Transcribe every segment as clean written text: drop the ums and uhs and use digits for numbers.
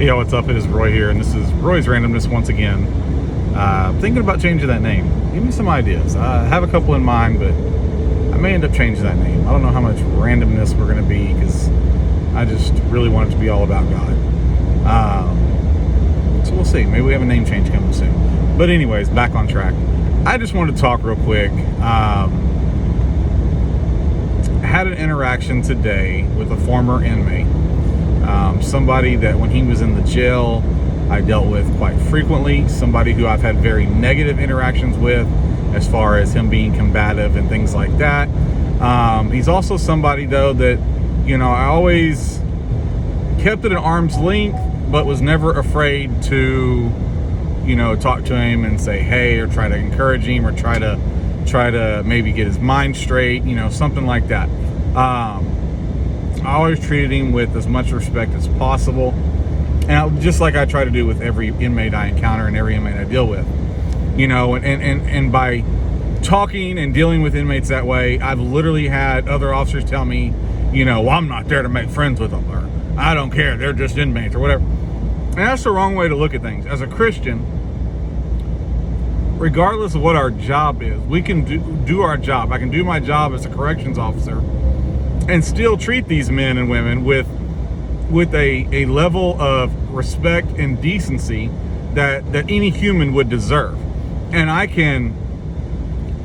Yo, what's up? It is Roy here, and this is Roy's Randomness once again. Thinking about changing that name. Give me some ideas. I have a couple in mind, but I may end up changing that name. I don't know how much randomness we're going to be, because I just really want it to be all about God. So we'll see. Maybe we have a name change coming soon. But anyways, back on track. I just wanted to talk real quick. I had an interaction today with a former inmate. Somebody that when he was in the jail, I dealt with quite frequently. Somebody who I've had very negative interactions with as far as him being combative and things like that. He's also somebody, though, that, I always kept at an arm's length, but was never afraid to, talk to him and say, hey, or try to encourage him, or try to maybe get his mind straight, something like that. I always treated him with as much respect as possible, and just like I try to do with every inmate I encounter and every inmate I deal with, and by talking and dealing with inmates that way, I've literally had other officers tell me, well, I'm not there to make friends with them, or I don't care, they're just inmates, or whatever. And that's the wrong way to look at things. As a Christian, regardless of what our job is, we can do our job. I can do my job as a corrections officer and still treat these men and women with a level of respect and decency that any human would deserve. And I can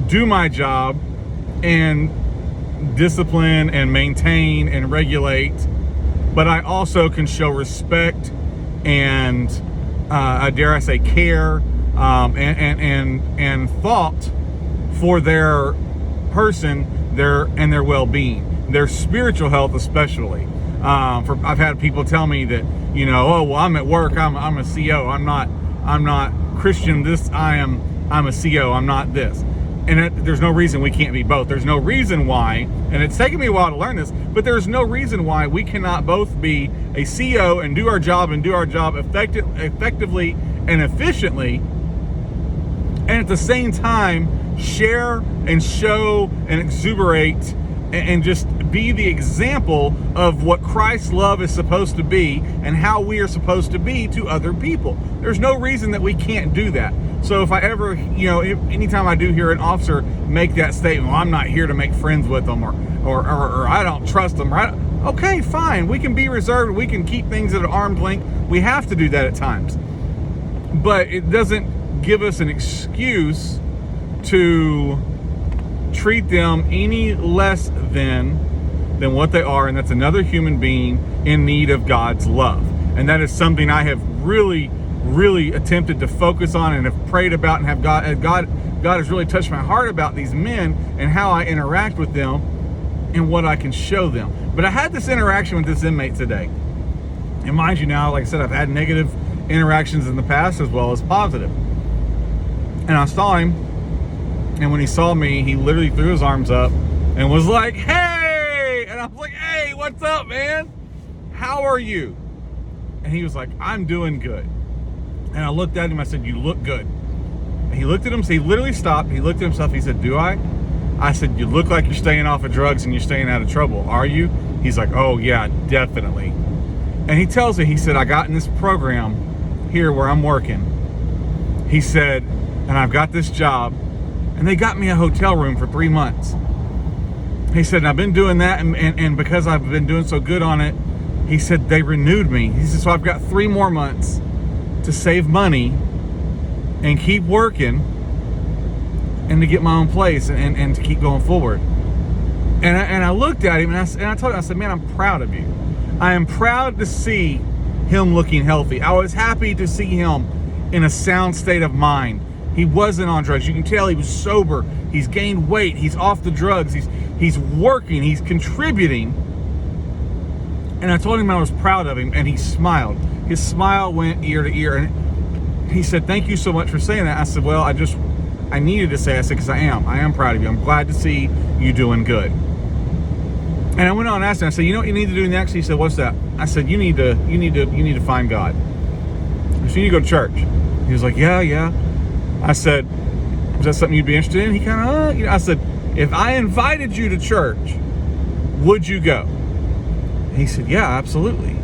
do my job and discipline and maintain and regulate, but I also can show respect and dare I say care and thought for their person, their well-being. Their spiritual health, especially. I've had people tell me that, oh, well, I'm at work, I'm a CO, I'm not Christian. I'm a CO, I'm not this. And there's no reason we can't be both. There's no reason why, and it's taken me a while to learn this, but there's no reason why we cannot both be a CO and do our job effectively and efficiently, and at the same time share and show and exuberate and just be the example of what Christ's love is supposed to be and how we are supposed to be to other people. There's no reason that we can't do that. So if I ever, anytime I do hear an officer make that statement, well, I'm not here to make friends with them, or I don't trust them, okay, fine. We can be reserved. We can keep things at an arm's length. We have to do that at times. But it doesn't give us an excuse to treat them any less than what they are, and that's another human being in need of God's love. And that is something I have really attempted to focus on and have prayed about, and have God has really touched my heart about these men and how I interact with them and what I can show them. But I had this interaction with this inmate today, and mind you, now, like I said, I've had negative interactions in the past as well as positive. And I saw him, and when he saw me, he literally threw his arms up and was like, hey! And I was like, hey, what's up, man? How are you? And he was like, I'm doing good. And I looked at him, I said, you look good. And he looked at him, so he literally stopped, he looked at himself, he said, do I? I said, you look like you're staying off of drugs and you're staying out of trouble, are you? He's like, oh yeah, definitely. And he tells me, he said, I got in this program here where I'm working. He said, and I've got this job, and they got me a hotel room for 3 months. He said, and I've been doing that, and because I've been doing so good on it, he said, they renewed me. He said, so I've got 3 more months to save money and keep working and to get my own place and to keep going forward. And I looked at him, and I told him, I said, man, I'm proud of you. I am proud to see him looking healthy. I was happy to see him in a sound state of mind. He wasn't on drugs. You can tell he was sober. He's gained weight. He's off the drugs. He's working. He's contributing. And I told him I was proud of him, and he smiled. His smile went ear to ear. And he said, thank you so much for saying that. I said, well, I needed to say, I said, because I am proud of you. I'm glad to see you doing good. And I went on and asked him, I said, you know what you need to do next? He said, what's that? I said, you need to find God. I said, you need to go to church. He was like, yeah. I said, is that something you'd be interested in? He kind of, I said, if I invited you to church, would you go? And he said, yeah, absolutely.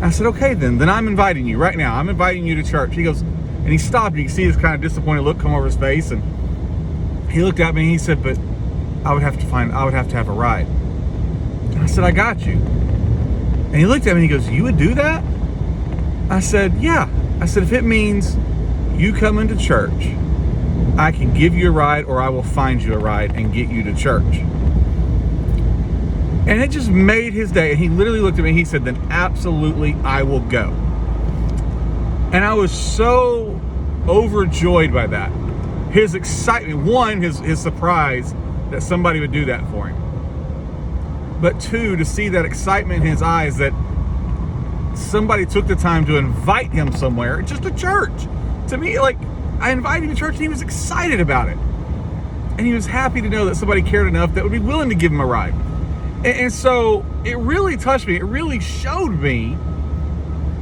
I said, okay, then I'm inviting you right now. I'm inviting you to church. He goes, and he stopped. You can see his kind of disappointed look come over his face. And he looked at me and he said, but I would have to have a ride. And I said, I got you. And he looked at me and he goes, you would do that? I said, yeah. I said, if it means you come into church, I can give you a ride, or I will find you a ride and get you to church. And it just made his day. And he literally looked at me and he said, then absolutely I will go. And I was so overjoyed by that. His excitement, one, his surprise that somebody would do that for him. But two, to see that excitement in his eyes that somebody took the time to invite him somewhere, just a church. To me, like, I invited him to church and he was excited about it. And he was happy to know that somebody cared enough that would be willing to give him a ride. And so it really touched me. It really showed me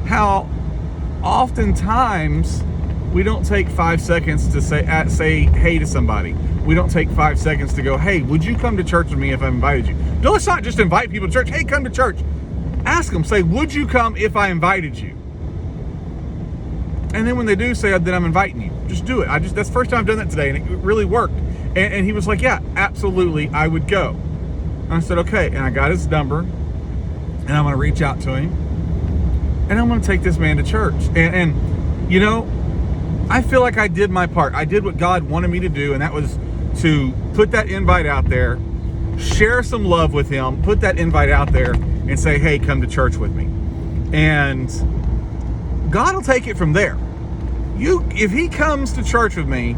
how oftentimes we don't take 5 seconds to say hey to somebody. We don't take 5 seconds to go, hey, would you come to church with me if I invited you? No, let's not just invite people to church. Hey, come to church. Ask them, say, would you come if I invited you? And then when they do, say, then I'm inviting you. Just do it. That's the first time I've done that today, and it really worked. And he was like, yeah, absolutely, I would go. And I said, okay. And I got his number, and I'm going to reach out to him, and I'm going to take this man to church. And you know, I feel like I did my part. I did what God wanted me to do, and that was to put that invite out there, share some love with him, put that invite out there, and say, hey, come to church with me. And God will take it from there. If he comes to church with me,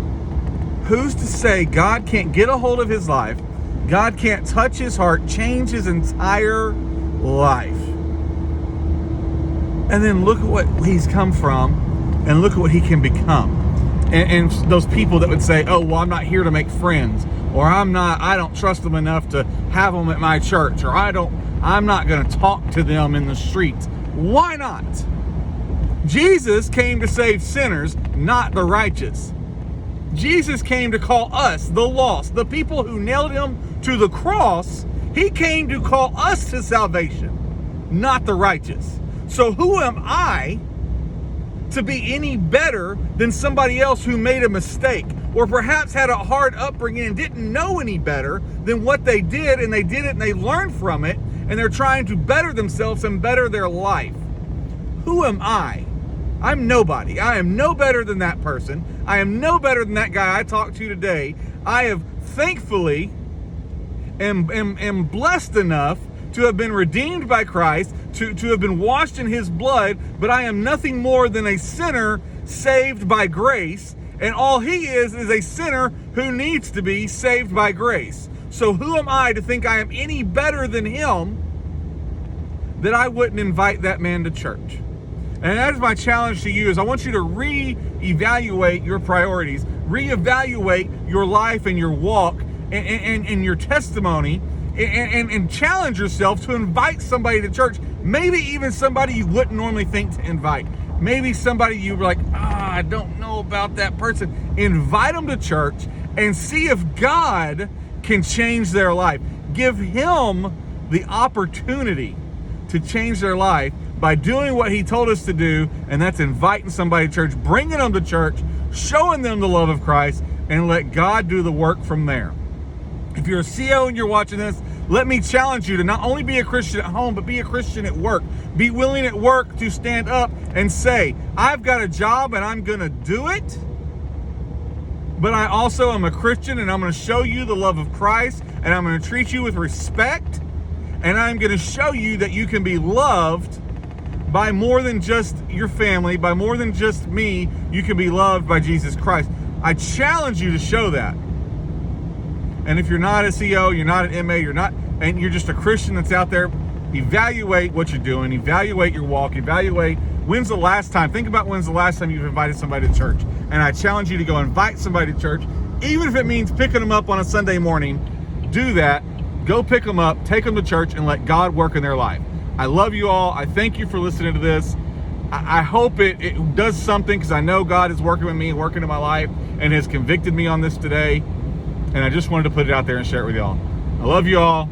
who's to say God can't get a hold of his life? God can't touch his heart, change his entire life. And then look at what he's come from, and look at what he can become. And those people that would say, oh, well, I'm not here to make friends, or I don't trust them enough to have them at my church, or I'm not going to talk to them in the streets. Why not? Jesus came to save sinners, not the righteous. Jesus came to call us, the lost, the people who nailed him to the cross. He came to call us to salvation, not the righteous. So who am I to be any better than somebody else who made a mistake, or perhaps had a hard upbringing and didn't know any better than what they did, and they did it and they learned from it, and they're trying to better themselves and better their life? Who am I? I'm nobody. I am no better than that person. I am no better than that guy I talked to today. I have thankfully am blessed enough to have been redeemed by Christ, to have been washed in his blood, but I am nothing more than a sinner saved by grace, and all he is a sinner who needs to be saved by grace. So who am I to think I am any better than him that I wouldn't invite that man to church? And that is my challenge to you, is I want you to reevaluate your priorities, reevaluate your life and your walk and your testimony, and challenge yourself to invite somebody to church. Maybe even somebody you wouldn't normally think to invite. Maybe somebody you were like, I don't know about that person. Invite them to church and see if God can change their life. Give him the opportunity to change their life by doing what he told us to do, and that's inviting somebody to church, bringing them to church, showing them the love of Christ, and let God do the work from there. If you're a CO and you're watching this, let me challenge you to not only be a Christian at home, but be a Christian at work. Be willing at work to stand up and say, I've got a job and I'm going to do it, but I also am a Christian, and I'm going to show you the love of Christ, and I'm going to treat you with respect, and I'm going to show you that you can be loved by more than just your family, by more than just me. You can be loved by Jesus Christ. I challenge you to show that. And if you're not a CO, you're not an MA, and you're just a Christian that's out there, evaluate what you're doing, evaluate your walk, evaluate when's the last time, think about when's the last time you've invited somebody to church. And I challenge you to go invite somebody to church, even if it means picking them up on a Sunday morning. Do that. Go pick them up, take them to church, and let God work in their life. I love you all. I thank you for listening to this. I hope it does something, because I know God is working with me, working in my life, and has convicted me on this today. And I just wanted to put it out there and share it with y'all. I love you all.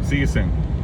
See you soon.